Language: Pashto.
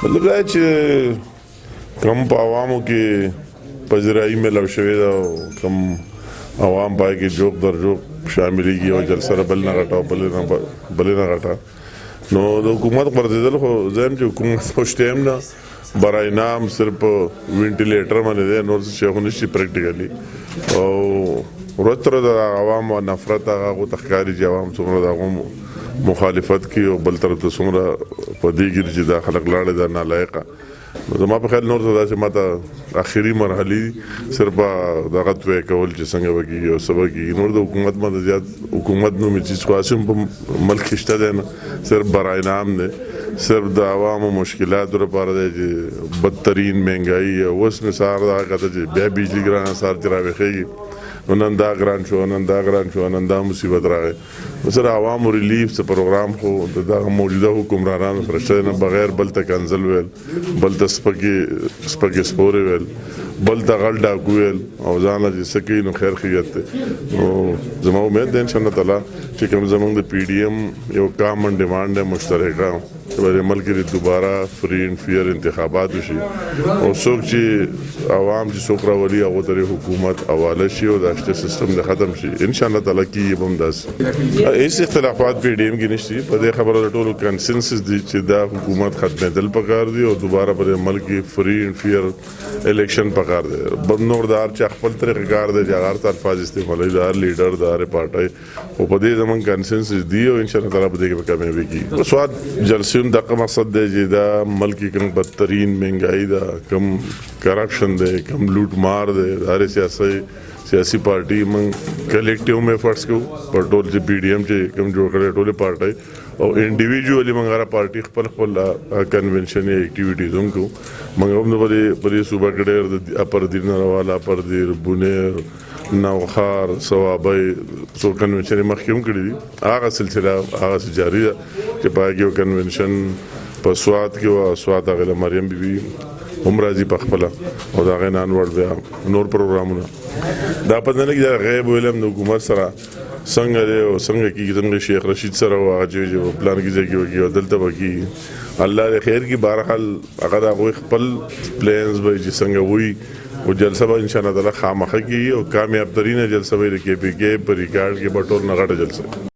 مطلب دا چې کم په عوامو کې پذیرایي ملو شوې ده او کم عوام پای کې جوق در جوق شاملېږي او جلسه بل نه غټه او بل نه غټه نو د حکومت غورځېدل خو زه هم چې حکومت خوشته هم نه برای نام صرف وینټیلیټر باندې دی نور څه شی خو نشي پریکټیکلي او ورځ تر د عوامو نفرت هغه ته ښکاري چې عوام څومره د هغو مخالفت کوي او بل طرف ته څومره په دې ګرځي چې دا خلک لاړې ده نالایقه نو زما په خیال نور څه داسې ما ته اخري مرحلې صرف دغه توی کول چې څنګه به کېږي او څه به کېږي نور د حکومت باندې زیات حکومت نومې چیز خو هسې هم په ملک کې شته دی نه صرف برای نام دی صرف د عوامو مشکلاتو لپاره دی چې بدترین مهنګایي او اوس مې سهار دغه کته چې بیا بجلي ګرانه سهار چې راویښېږي نو نن دا ګران شو نن دا ګران شو نن دا مصیبت راغی نو سره عوامو ریلیف څه پروګرام خو د دغه موجوده حکمرانانو سره شته نه بغیر بل ته کنزل ویل بل ته سپکې سپورې ویل بل ته غل ډاکو ویل او ځان له چې څه کوي نو خیر ښیګت دی نو زما امید دی انشاءالله تعالی چې کوم زموږ د پی ډي ایم یو کامن ډیمانډ دی مشترکه چې په ملک کې دوباره فری اینډ فیر انتخابات وشي او څوک چې عوام چې څوک راولي هغو ته حکومت حواله شي او دا شته سیستم د ختم شي انشاءالله تعالی کېږي به هم داسې هېڅ اختلافات پی ډي ایم کې نشته په دې خبره د ټولو کنسنسس دی چې دا حکومت ختمېدل پکار دی او دوباره په ملک کې فری اینډ فیر الیکشن پکار دی نور د هر چا خپل طریقه کار دی چې هغه الفاظ استعمالوي د هر لیډر د هرې پارټۍ خو په دې زموږ کنسنسس دی او انشاءالله تعالی په دې کې به کامیابي کېږي سواد جلسې هم دغه مقصد دی چې دا ملک کې کوم بدترین مهنګایي ده کم کرپشن دی کم لوټ مار دی د هرې سیاسي پارټي موږ کلیکټیو میفرټس کوو پر ټول چې پی ډي ایم چې کوم جوړ کړی ټولې پارټۍ او انډیویجوالي موږ هره پارټي خپل کنونشن یا اکټیویټیز هم کوو موږ هم په دې صوبه کې ډېر د اپر دیر نروال اپر دیر بونیر نوخار صوابۍ څو کنونشن یې مخکې هم کړي دي هغه سلسله هغسې جاري ده چې په هغې یو کنونشن په سوات کې وه سوات هغې له مریم بیبي هم راځي په خپله او د هغې نه انوړ بیا نور پروګرامونه دا پته نه لګي دا غیب علم د حکومت سره څنګه دی او څنګه کېږي څنګه شیخ رشید سره و هغه چې پلان کې ځای کې وکړي او دلته به کېږي الله دې خیر کړي بهرحال هغه د هغوی خپل پلانز به چې څنګه وي او جلسه به انشاءالله تعالی خامخه کېږي او کامیاب ترینه جلسه به د کې پي کې په ریکارډ کې به ټول نه غټه جلسه